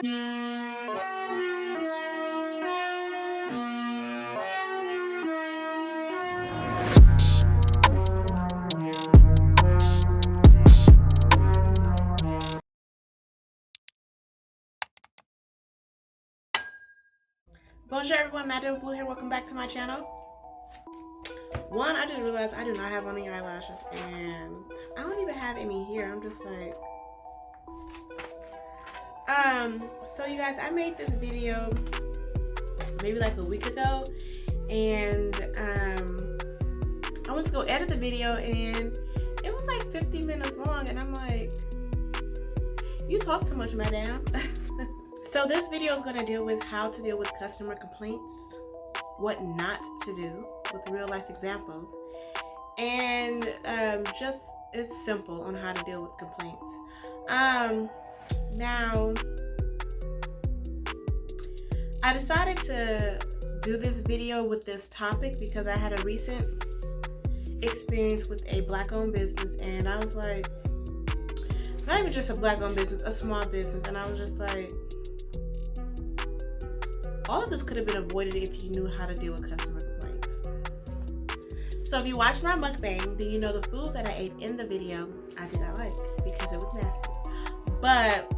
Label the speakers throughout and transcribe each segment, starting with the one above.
Speaker 1: Bonjour everyone, Madam Blue here. Welcome back to my channel. One, I just realized I do not have any eyelashes, and I don't even have any here. I'm just like, so you guys, I made this video maybe like a week ago, and I went to go edit the video, and it was like 50 minutes long, and I'm like, you talk too much, madam. So this video is going to deal with how to deal with customer complaints, what not to do with real life examples, and just it's simple on how to deal with complaints. Now, I decided to do this video with this topic because I had a recent experience with a Black-owned business, and I was like, not even just a Black-owned business, a small business, and I was just like, all of this could have been avoided if you knew how to deal with customer complaints. So if you watched my mukbang, then you know the food that I ate in the video I did not like because it was nasty. But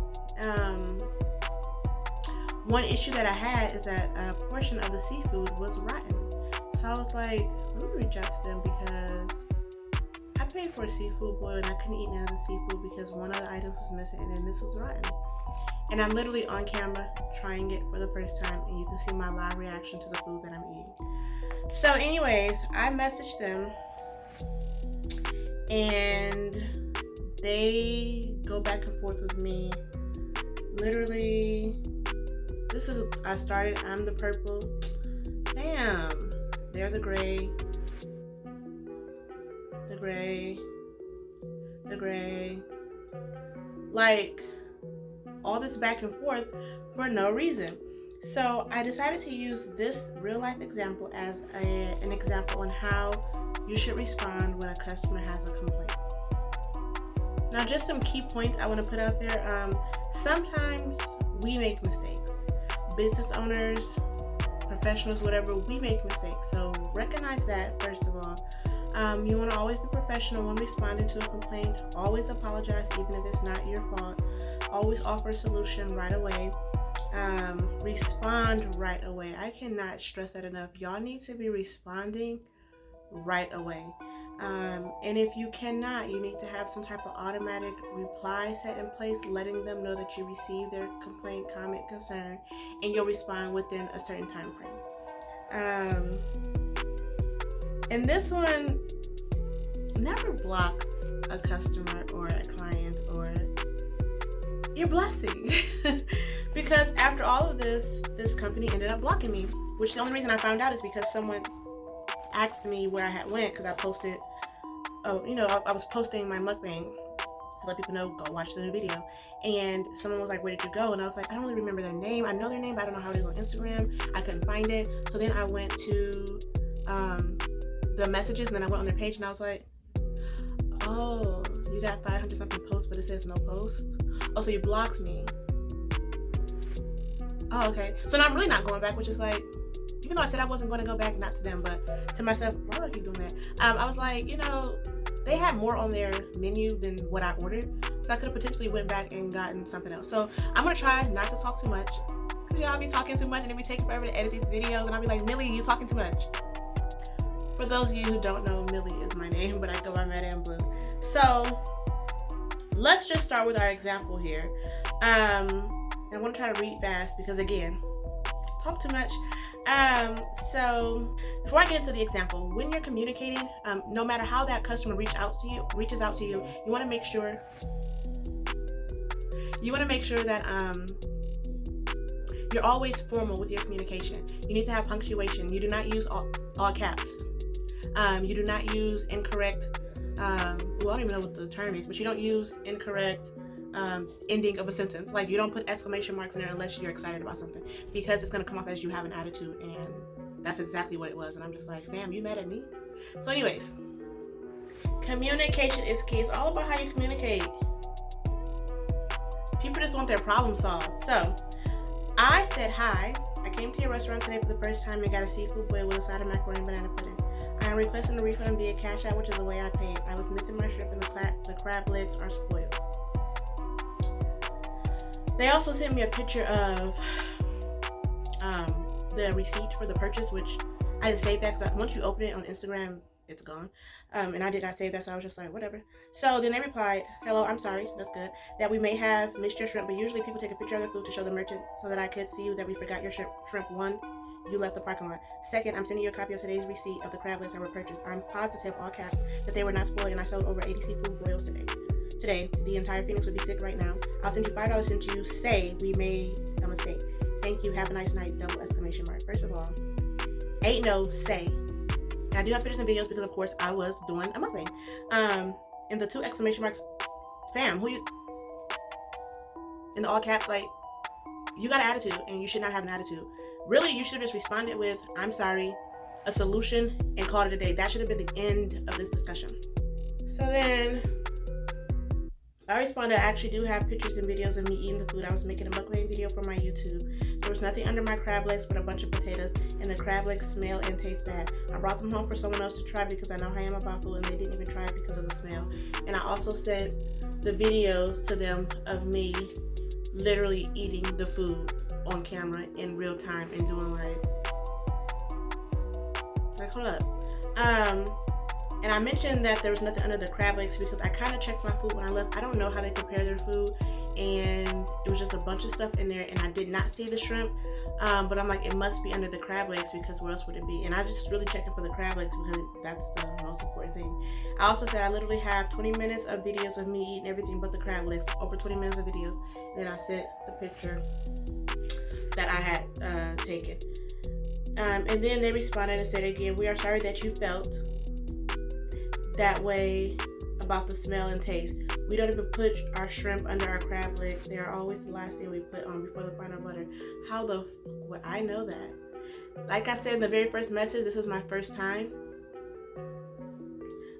Speaker 1: one issue that I had is that a portion of the seafood was rotten. So I was like, let me reach out to them because I paid for a seafood boil and I couldn't eat none of the seafood because one of the items was missing and then this was rotten. And I'm literally on camera trying it for the first time, and you can see my live reaction to the food that I'm eating. So anyways, I messaged them and they go back and forth with me. Literally, I'm the purple. Damn, they're the gray. The gray. Like, all this back and forth for no reason. So I decided to use this real life example as an example on how you should respond when a customer has a complaint. Now, just some key points I want to put out there. Sometimes we make mistakes. Business owners, professionals, whatever, we make mistakes. So recognize that first of all. You want to always be professional when responding to a complaint. Always apologize even if it's not your fault. Always offer a solution right away. Respond right away. I cannot stress that enough. Y'all need to be responding right away. And if you cannot, you need to have some type of automatic reply set in place, letting them know that you received their complaint, comment, concern, and you'll respond within a certain time frame. And this one, never block a customer or a client or your blessing. Because after all of this company ended up blocking me, which the only reason I found out is because someone asked me where I had went, because I posted, I was posting my mukbang to let people know, go watch the new video. And someone was like, where did you go? And I was like, I don't really remember their name. I know their name, but I don't know how it is on Instagram. I couldn't find it. So then I went to the messages, and then I went on their page, and I was like, oh, you got 500 something posts, but it says no post. Oh, so you blocked me. Oh, okay. So now I'm really not going back, which is like, even though I said I wasn't going to go back, not to them, but to myself, why do I keep doing that? I was like, they had more on their menu than what I ordered, so I could have potentially went back and gotten something else. So I'm going to try not to talk too much, because y'all be talking too much, and it be taking forever to edit these videos, and I'll be like, Millie, you talking too much. For those of you who don't know, Millie is my name, but I go by Madam Blue. So let's just start with our example here. I want to try to read fast because, again, talk too much. So before I get into the example, when you're communicating, no matter how that customer reaches out to you, you want to make sure that you're always formal with your communication. You need to have punctuation. You do not use all caps. You do not use incorrect, I don't even know what the term is, but you don't use incorrect ending of a sentence. Like, you don't put exclamation marks in there unless you're excited about something, because it's going to come off as you have an attitude, and that's exactly what it was. And I'm just like, fam, you mad at me? So anyways, communication is key. It's all about how you communicate. People just want their problem solved. So I said, hi, I came to your restaurant today for the first time and got a seafood boil with a side of macaroni and banana pudding. I am requesting a refund via Cash App, which is the way I paid. I was missing my shrimp and the crab legs are spoiled. They also sent me a picture of the receipt for the purchase, which I didn't save that because once you open it on Instagram, it's gone. And I did not save that, so I was just like, whatever. So then they replied, hello, I'm sorry, that's good, that we may have missed your shrimp, but usually people take a picture of their food to show the merchant so that I could see that we forgot your shrimp. One, you left the parking lot. Second, I'm sending you a copy of today's receipt of the crab legs that were purchased. I'm positive, all caps, that they were not spoiled, and I sold over 80 seafood boils today. The entire Phoenix would be sick right now. I'll send you $5 since you say we made a mistake. Thank you. Have a nice night. Double exclamation mark. First of all, ain't no say. And I do have pictures and videos because, of course, I was doing a mukbang. And the 2 exclamation marks, fam, who you? In the all caps, like, you got an attitude and you should not have an attitude. Really, you should have just responded with, I'm sorry, a solution, and called it a day. That should have been the end of this discussion. So then I responded, I actually do have pictures and videos of me eating the food. I was making a mukbang video for my YouTube. There was nothing under my crab legs but a bunch of potatoes, and the crab legs smell and taste bad. I brought them home for someone else to try because I know how I am about food, and they didn't even try it because of the smell. And I also sent the videos to them of me literally eating the food on camera in real time and doing like hold up. And I mentioned that there was nothing under the crab legs because I kind of checked my food when I left. I don't know how they prepare their food, and it was just a bunch of stuff in there, and I did not see the shrimp. But I'm like, it must be under the crab legs because where else would it be? And I just really checking for the crab legs because that's the most important thing. I also said I literally have 20 minutes of videos of me eating everything but the crab legs, over 20 minutes of videos. And then I sent the picture that I had taken. And then they responded and said again, we are sorry that you felt that way about the smell and taste. We don't even put our shrimp under our crab legs. They are always the last thing we put on before the final butter. How the would I know that? Like I said in the very first message, this is my first time.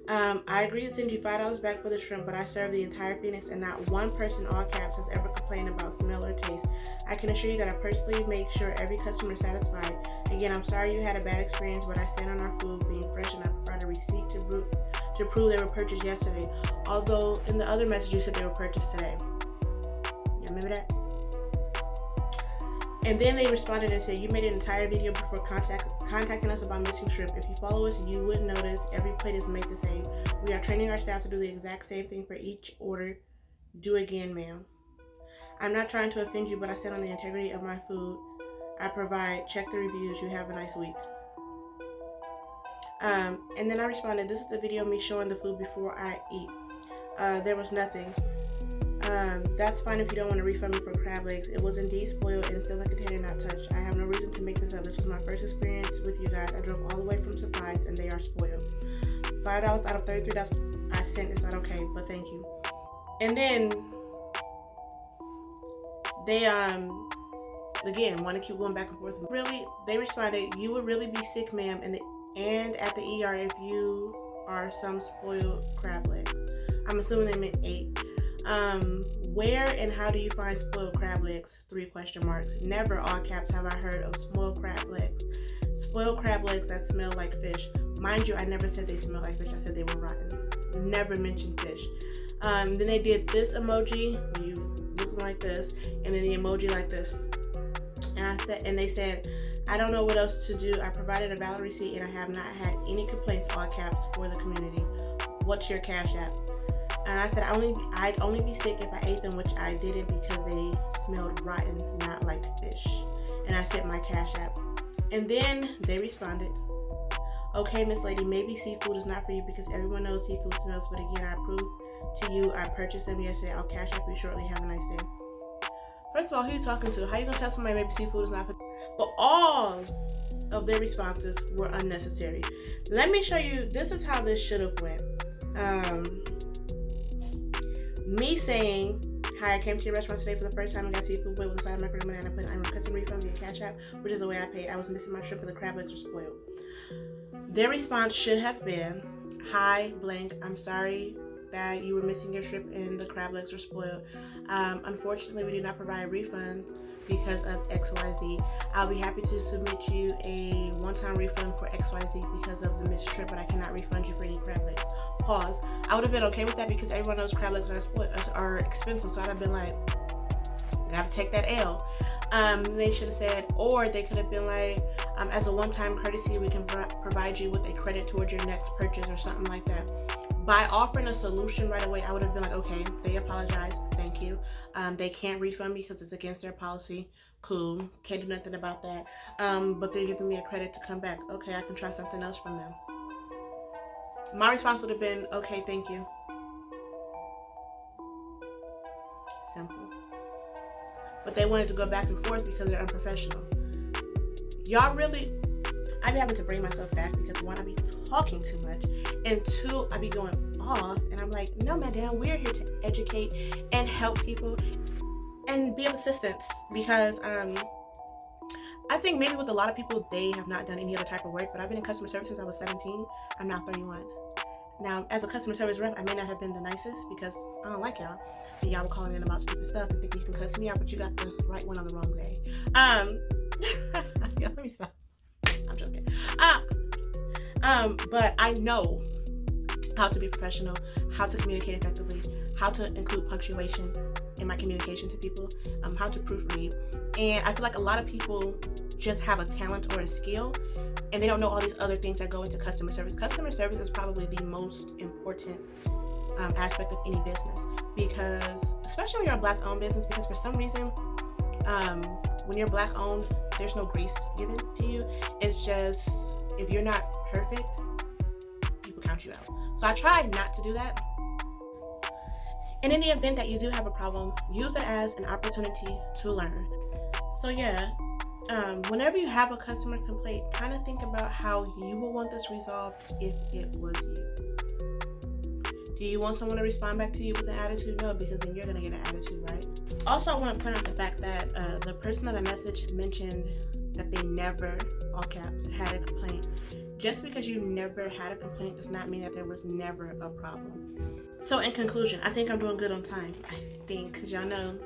Speaker 1: I agree to send you $5 back for the shrimp, but I serve the entire Phoenix and not one person, all caps, has ever complained about smell or taste. I can assure you that I personally make sure every customer is satisfied. Again, I'm sorry you had a bad experience, but I stand on our food being fresh and I provide a receipt to prove they were purchased yesterday. Although in the other message you said they were purchased today. You remember that? And then they responded and said, you made an entire video before contacting us about missing shrimp. If you follow us, you would notice every plate is made the same. We are training our staff to do the exact same thing for each order. Do again, ma'am. I'm not trying to offend you, but I stand on the integrity of my food I provide. Check the reviews. You have a nice week. And then I responded, this is a video of me showing the food before I eat. There was nothing. That's fine if you don't want to refund me for crab legs. It was indeed spoiled and still in a container not touched. I have no reason to make this up. This was my first experience with you guys. I drove all the way from Surprise and they are spoiled. $5 out of $33 I sent is not okay, but thank you. And then they again want to keep going back and forth. Really, they responded, you would really be sick, ma'am, and at the ER if you are some spoiled crab legs. I'm assuming they meant 8. Where and how do you find spoiled crab legs? 3 question marks. Never, all caps, have I heard of spoiled crab legs. Spoiled crab legs that smell like fish. Mind you, I never said they smell like fish. I said they were rotten. Never mentioned fish. Then they did this emoji, you looking like this, and then the emoji like this. And they said, I don't know what else to do. I provided a valid receipt and I have not had any complaints, all caps, for the community. What's your Cash App? And I said, I'd only be sick if I ate them, which I didn't because they smelled rotten, not like fish. And I sent my Cash App. And then they responded, okay, Miss Lady, maybe seafood is not for you because everyone knows seafood smells, but again, I proved to you I purchased them yesterday. I'll Cash App you shortly. Have a nice day. First of all, who are you talking to? How are you gonna tell somebody maybe seafood is not for? But all of their responses were unnecessary. Let me show you. This is how this should have went. Me saying, hi, I came to your restaurant today for the first time and got seafood boiled with a side of macaroni and banana pudding. I'm requesting a refund via Cash App, which is the way I paid. I was missing my shrimp and the crab legs were spoiled. Their response should have been, hi, blank, I'm sorry that you were missing your shrimp and the crab legs were spoiled. Unfortunately, we do not provide refunds because of XYZ. I'll be happy to submit you a one-time refund for XYZ because of the missed trip, but I cannot refund you for any crab legs. Pause. I would have been okay with that because everyone knows crab legs are expensive, so I'd have been like, gotta take that L. They should have said, or they could have been like, as a one-time courtesy, we can provide you with a credit towards your next purchase or something like that. By offering a solution right away, I would have been like, okay, they apologize, thank you. They can't refund me because it's against their policy. Cool, can't do nothing about that. But they're giving me a credit to come back. Okay, I can try something else from them. My response would have been, okay, thank you. Simple. But they wanted to go back and forth because they're unprofessional. Y'all really, I be having to bring myself back because one, I be talking too much, and two, I be going off, and I'm like, no, madam, we're here to educate and help people and be of assistance because I think maybe with a lot of people, they have not done any other type of work, but I've been in customer service since I was 17. I'm now 31. Now, as a customer service rep, I may not have been the nicest because I don't like y'all. And y'all were calling in about stupid stuff and thinking you can cuss me out, but you got the right one on the wrong day. Yeah, let me stop. I'm joking. But I know how to be professional, how to communicate effectively, how to include punctuation in my communication to people, how to proofread. And I feel like a lot of people just have a talent or a skill and they don't know all these other things that go into customer service. Customer service is probably the most important aspect of any business because, especially when you're a Black-owned business, because for some reason, when you're Black-owned, there's no grace given to you. It's just, if you're not perfect, people count you out. So I try not to do that. And in the event that you do have a problem, use it as an opportunity to learn. So yeah, whenever you have a customer complaint, kind of think about how you will want this resolved if it was you. Do you want someone to respond back to you with an attitude? No, because then you're going to get an attitude, right? Also, I want to point out the fact that the person that I messaged mentioned that they never, all caps, had a complaint. Just because you never had a complaint does not mean that there was never a problem. So in conclusion, I think I'm doing good on time. I think, because y'all know,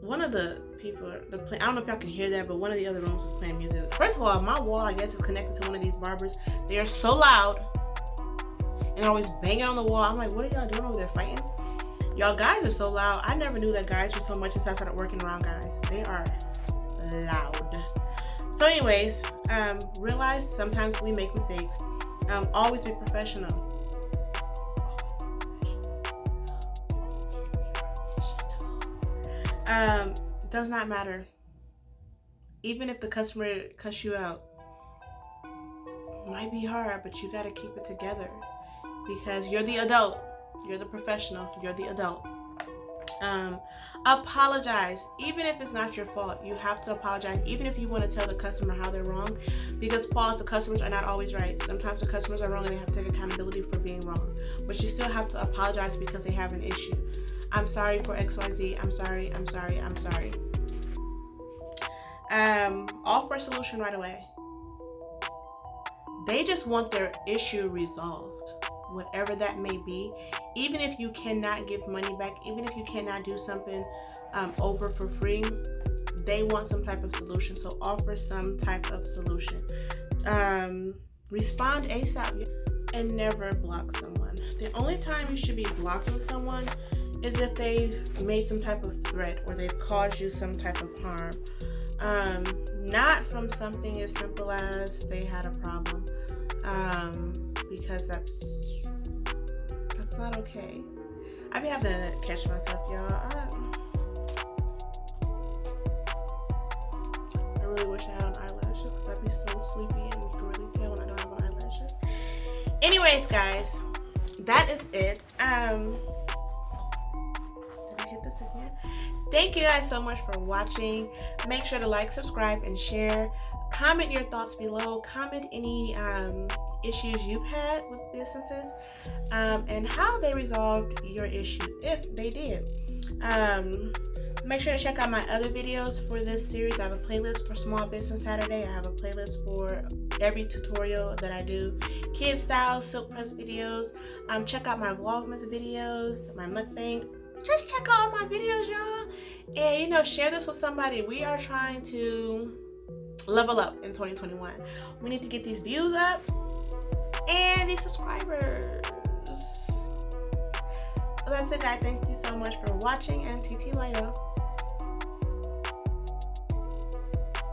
Speaker 1: one of the people, I don't know if y'all can hear that, but one of the other rooms was playing music. First of all, my wall, I guess, is connected to one of these barbers. They are so loud and always banging on the wall. I'm like, what are y'all doing over there, fighting? Y'all guys are so loud. I never knew that guys were so much until I started working around guys. They are loud. So anyways, realize sometimes we make mistakes. Always be professional. Does not matter. Even if the customer cuss you out, might be hard, but you gotta keep it together because you're the adult, you're the professional, you're the adult. Apologize. Even if it's not your fault, you have to apologize. Even if you want to tell the customer how they're wrong, because pause, the customers are not always right. Sometimes the customers are wrong and they have to take accountability for being wrong. But you still have to apologize because they have an issue. I'm sorry for XYZ. I'm sorry. Offer a solution right away. They just want their issue resolved, whatever that may be. Even if you cannot give money back, even if you cannot do something over for free, they want some type of solution. So offer some type of solution. Respond ASAP and never block someone. The only time you should be blocking someone is if they've made some type of threat or they've caused you some type of harm. Not from something as simple as they had a problem, because that's not okay. I be having to catch myself, y'all. I really wish I had on eyelashes because I'd be so sleepy and you can really tell when I don't have on eyelashes. Anyways, guys, that is it. Did I hit this again? Thank you guys so much for watching. Make sure to like, subscribe, and share. Comment your thoughts below. Comment any issues you've had with businesses and how they resolved your issue, if they did. Make sure to check out my other videos for this series. I have a playlist for Small Business Saturday. I have a playlist for every tutorial that I do. Kid style silk press videos. Check out my Vlogmas videos, my mukbang. Just check out all my videos, y'all. And, you know, share this with somebody. We are trying to level up in 2021. We need to get these views up and these subscribers. So that's it, guys. Thank you so much for watching, and TTYL.